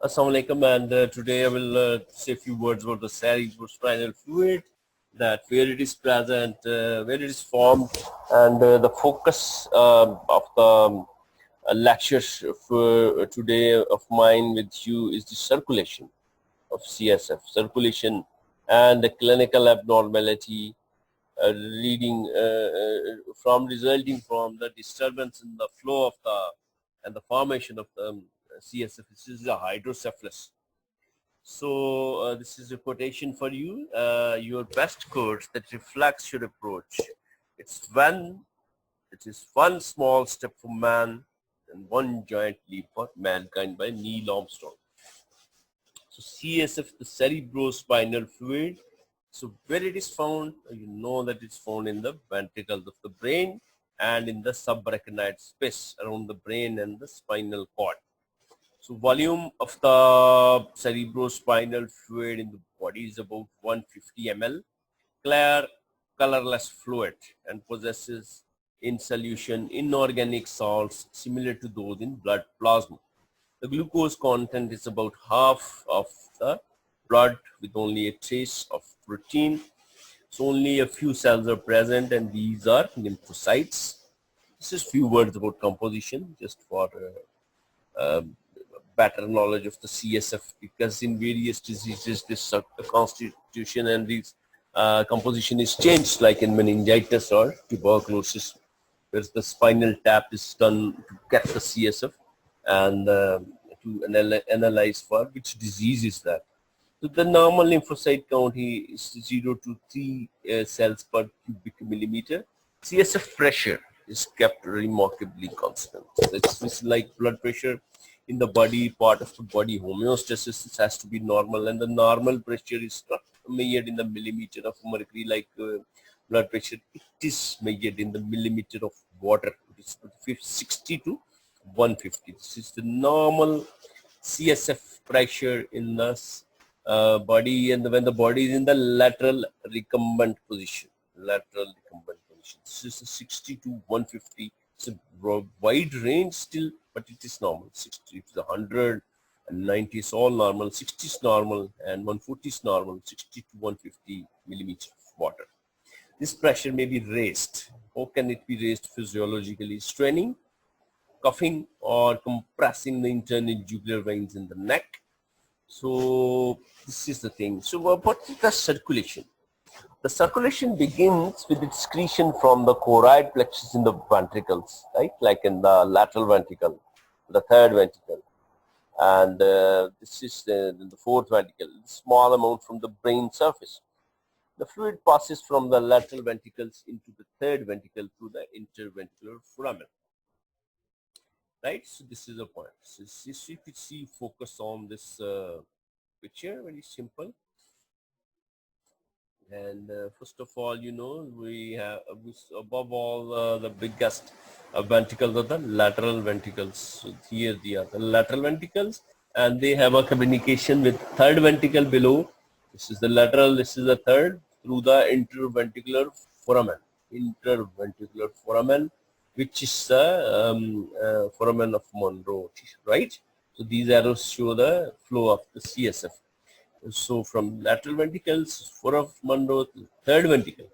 Assalamu alaikum, and today I will say a few words about the cerebrospinal fluid, that where it is present, where it is formed, and the focus of the lecture for today of mine with you is the circulation of CSF, circulation and the clinical abnormality resulting from the disturbance in the flow of the and the formation of the CSF. This is a hydrocephalus. So this is a quotation for you. Your best course that reflects your approach. It is one small step for man and one giant leap for mankind by Neil Armstrong. So CSF, the cerebrospinal fluid. So where it is found, you know that it's found in the ventricles of the brain and in the subarachnoid space around the brain and the spinal cord. So volume of the cerebrospinal fluid in the body is about 150 ml, clear, colorless fluid, and possesses in solution inorganic salts similar to those in blood plasma. The glucose content is about half of the blood with only a trace of protein. So only a few cells are present, and these are lymphocytes. This is few words about composition just for better knowledge of the CSF, because in various diseases this constitution and this composition is changed, like in meningitis or tuberculosis, where the spinal tap is done to get the CSF and to analyze for which disease is that. So the normal lymphocyte count is 0 to 3 cells per cubic millimeter. CSF pressure is kept remarkably constant. It's like blood pressure in the body, part of the body homeostasis has to be normal, and the normal pressure is not measured in the millimeter of mercury like blood pressure. It is measured in the millimeter of water. It is 60 to 150. This is the normal CSF pressure in the body, and when the body is in the lateral recumbent position. This is 60 to 150. It's a wide range still, but it is normal. 60 to 100 and 90 is all normal. 60 is normal and 140 is normal. 60 to 150 millimeters of water. This pressure may be raised. How can it be raised physiologically? Straining, coughing, or compressing the internal jugular veins in the neck. So this is the thing. So what is the circulation? The circulation begins with excretion from the choroid plexus in the ventricles, right? Like in the lateral ventricle, the third ventricle, and this is the fourth ventricle. Small amount from the brain surface. The fluid passes from the lateral ventricles into the third ventricle through the interventricular foramen. Right, so this is the point. So if you see, focus on this picture, very simple. And first of all, you know, we have above all the biggest ventricles are the lateral ventricles. So here they are the lateral ventricles, and they have a communication with third ventricle below. This is the lateral, this is the third, through the interventricular foramen, which is the foramen of Monro, right? So these arrows show the flow of the CSF. So from lateral ventricles, foramen of Monro, third ventricle,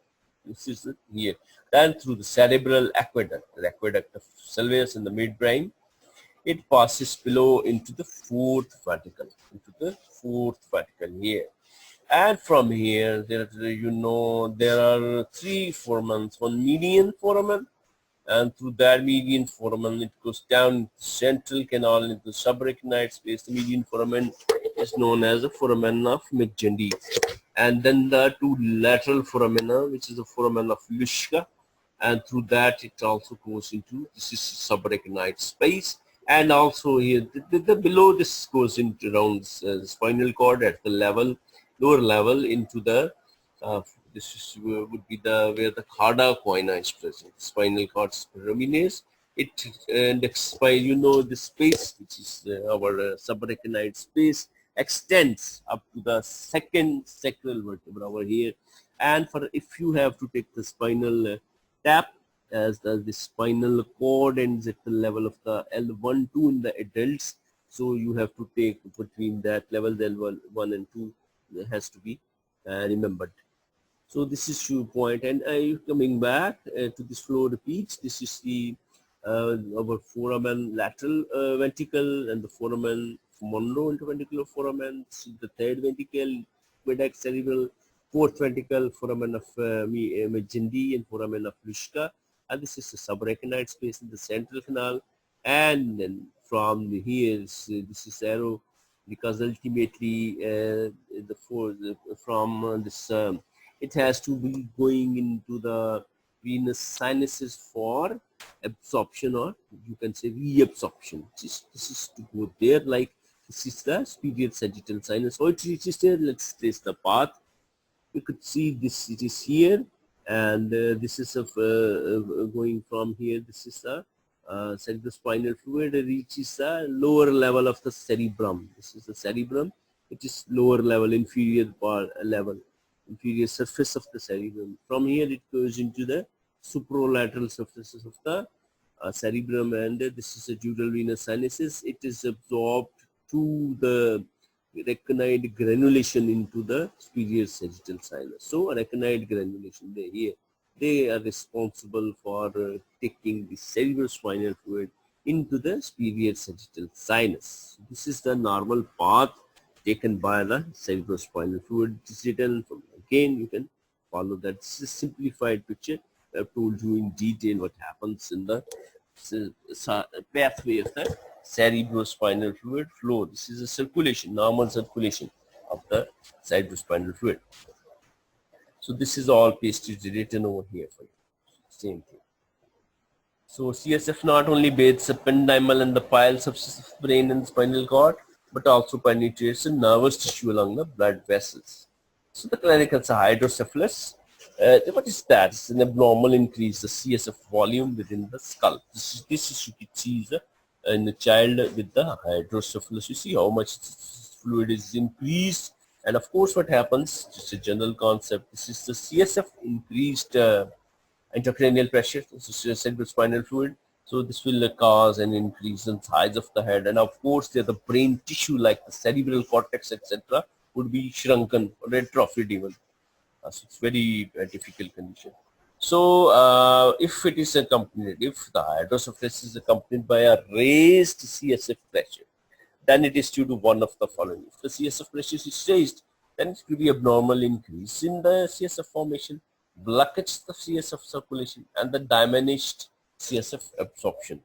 this is here. Then through the cerebral aqueduct, the aqueduct of Sylvius in the midbrain, it passes below into the fourth ventricle, here. And from here, there are three foramens, one median foramen, and through that median foramen, it goes down central canal into the subarachnoid space. The median foramen is known as the foramen of McGinty. And then the two lateral foramina, which is the foramen of Luschka, and through that it also goes into, this is subarachnoid space. And also here, the below this goes into around spinal cord at the level, lower level, into the this is, would be the where the cauda equina is present, spinal cord spiraminase. It and the space, which is our subarachnoid space, extends up to the second sacral vertebra over here. And for if you have to take the spinal tap, as the spinal cord ends at the level of the L1-2 in the adults, So you have to take between that level, level 1 and 2 has to be remembered. So this is your point, and coming back to this flow repeats. This is the our foramen lateral ventricle and the foramen Monroe interventricular foramen. The third ventricle, aqueduct cerebral, fourth ventricle, foramen of Magendie and foramen of Luschka, and this is the subarachnoid space in the central canal. And then from here, this is arrow, because ultimately from this it has to be going into the venous sinuses for absorption, or you can say reabsorption. This is to go there, like this is the superior sagittal sinus. So it reaches there. Let's trace the path. You could see this, it is here, and this is of going from here. This is the cerebrospinal fluid. It reaches the lower level of the cerebrum. This is the cerebrum. It is lower level, inferior part level, inferior surface of the cerebrum. From here it goes into the supralateral surfaces of the cerebrum, and this is a dural venous sinuses. It is absorbed to the arachnoid granulation into the superior sagittal sinus. So arachnoid granulation, they are responsible for taking the cerebrospinal fluid into the superior sagittal sinus. This is the normal path taken by the cerebrospinal fluid. It is written from, again you can follow that. This is a simplified picture. I've told you in detail what happens in the pathway of the cerebrospinal fluid flow. This is a circulation, normal circulation of the cerebrospinal fluid. So this is all pasted written over here for you. Same thing. So CSF not only bathes the ependymal and the pile substance of brain and spinal cord, but also penetrates the nervous tissue along the blood vessels. So the clinical hydrocephalus, what is that? It's an abnormal increase the CSF volume within the skull. This is you can see in the child with the hydrocephalus. You see how much fluid is increased, and of course what happens, just a general concept, this is the CSF increased intracranial pressure, this is cerebrospinal fluid. So this will cause an increase in size of the head, and of course the brain tissue like the cerebral cortex etc. would be shrunken or atrophied even. So it's very difficult condition. So if it is accompanied, if the hydrocephalus is accompanied by a raised CSF pressure, then it is due to one of the following. If the CSF pressure is raised, then it could be abnormal increase in the CSF formation, blockage the CSF circulation, and the diminished CSF absorption,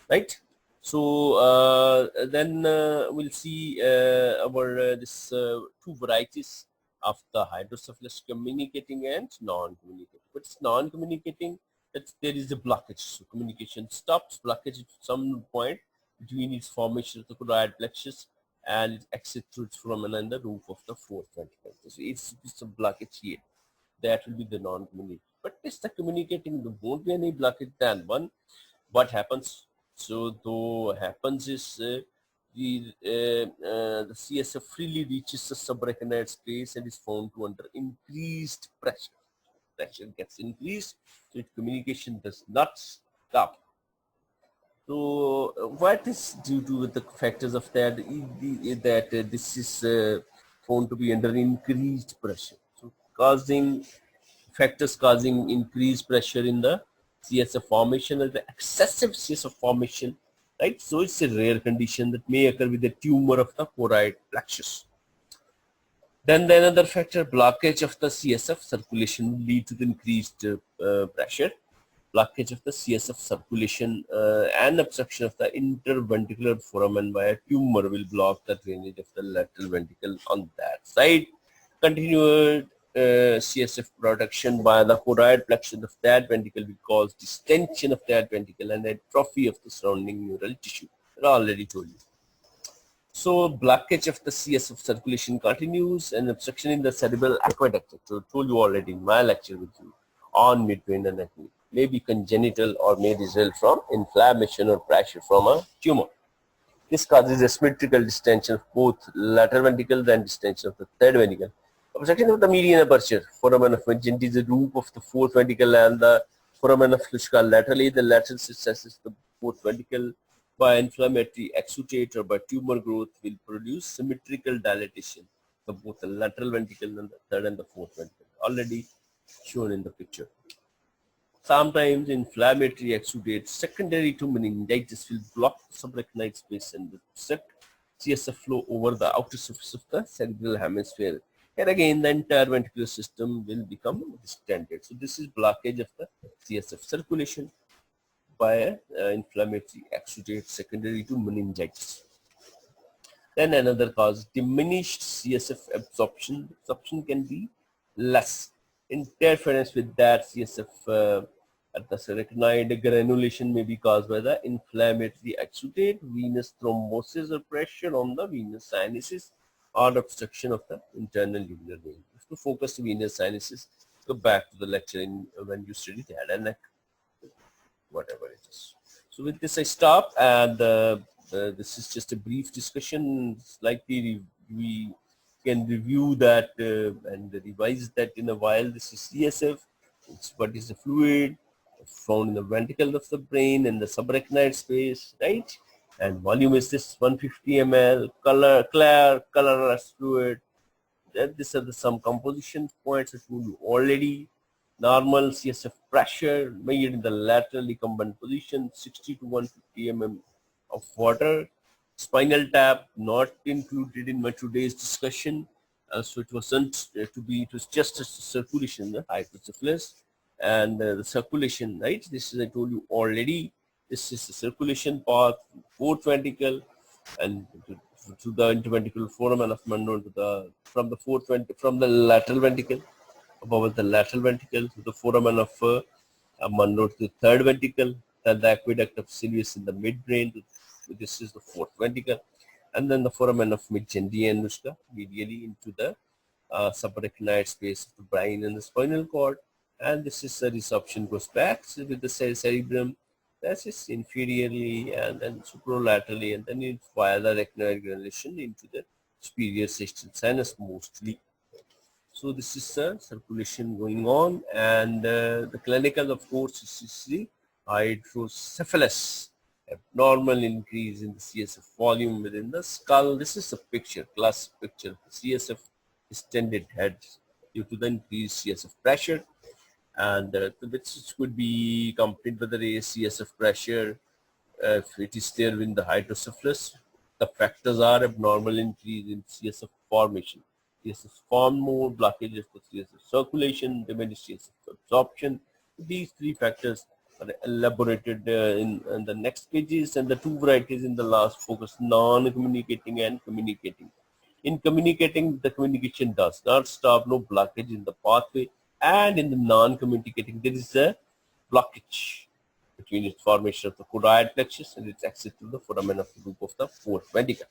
right? So then we'll see our this two varieties of the hydrocephalus, communicating and non-communicating. But it's non-communicating, that there is a blockage. So communication stops, blockage at some point between its formation of the choroid plexus and it exits from the roof of the fourth ventricle. So it's a blockage here. That will be the non-communicating. But it's the communicating, there won't be any blockage. Then one, what happens? So though happens is the CSF freely reaches the subarachnoid space and is found to under increased pressure. Pressure gets increased, so its communication does not stop. So what is due to the factors of that? This is found to be under increased pressure. So factors causing increased pressure in the CSF formation and the excessive CSF formation, right? So it's a rare condition that may occur with a tumor of the choroid plexus. Then the another factor, blockage of the CSF circulation will lead to the increased pressure. Blockage of the CSF circulation and obstruction of the interventricular foramen by a tumor will block the drainage of the lateral ventricle on that side. Continued CSF production by the choroid plexus of that ventricle will cause distension of that ventricle and atrophy of the surrounding neural tissue. I already told you. So blockage of the CSF circulation continues and obstruction in the cerebral aqueduct. So I told you already in my lecture with you on midbrain anatomy. May be congenital or may result from inflammation or pressure from a tumor. This causes a symmetrical distension of both lateral ventricles and distension of the third ventricle. Obstruction of the median aperture, foramen of Magendie is the roof of the fourth ventricle and the foramen of Luschka laterally. The lateral successes the fourth ventricle by inflammatory exudate or by tumor growth will produce symmetrical dilatation of both the lateral ventricle and the third and the fourth ventricle, already shown in the picture. Sometimes inflammatory exudate secondary to meningitis will block the subarachnoid space and restrict CSF flow over the outer surface of the cerebral hemisphere. Here again, the entire ventricular system will become distended. So this is blockage of the CSF circulation by inflammatory exudate secondary to meningitis. Then another cause, diminished CSF absorption. Absorption can be less. Interference with that CSF at the arachnoid granulation may be caused by the inflammatory exudate, venous thrombosis or pressure on the venous sinuses, or obstruction of the internal urinary vein. To focus venous sinuses, go back to the lecture when you studied head and neck, whatever it is. So with this I stop, and this is just a brief discussion. Slightly we can review that and revise that in a while. This is CSF. It's what is the fluid found in the ventricle of the brain and the subarachnoid space, right? And volume is this 150 ml, colorless fluid. These are some composition points I told you already. Normal CSF pressure measured in the lateral recumbent position, 60 to 150 mm of water. Spinal tap not included in my today's discussion. So it wasn't it was just a circulation, the hydrocephalus. And the circulation, right? This is, I told you already, this is the circulation path, fourth ventricle, and to the interventricular foramen of Monro to the from the lateral ventricle, above the lateral ventricle to the foramen of Monro to the third ventricle, and the aqueduct of Sylvius in the midbrain. This is the fourth ventricle, and then the foramen of Mid-Gendi and Nushka medially into the subarachnoid space of the brain and the spinal cord. And this is the resorption goes back with the cerebrum. That is inferiorly and then supralaterally, and then it's via the arachnoid granulation into the superior sextal sinus mostly. So this is the circulation going on, and the clinical, of course, is the hydrocephalus, abnormal increase in the CSF volume within the skull. This is a picture, classic picture. CSF distended head due to the increased CSF pressure, and which could be accompanied by the raised CSF pressure if it is there in the hydrocephalus. The factors are abnormal increase in CSF formation. CSF form more, blockage of the CSF circulation, diminished CSF absorption. These three factors are elaborated in the next pages, and the two varieties in the last focus, non-communicating and communicating. In communicating, the communication does not stop, no blockage in the pathway, and in the non-communicating, there is a blockage between its formation of the choroid plexus and its exit to the foramen of the group of the fourth ventricle.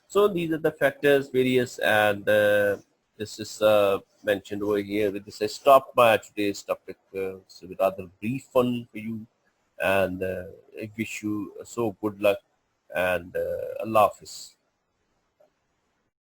So these are the factors, various, and this is mentioned over here. With this, I stop my today's topic. So with rather brief one for you, and I wish you so good luck, and Allah Hafiz.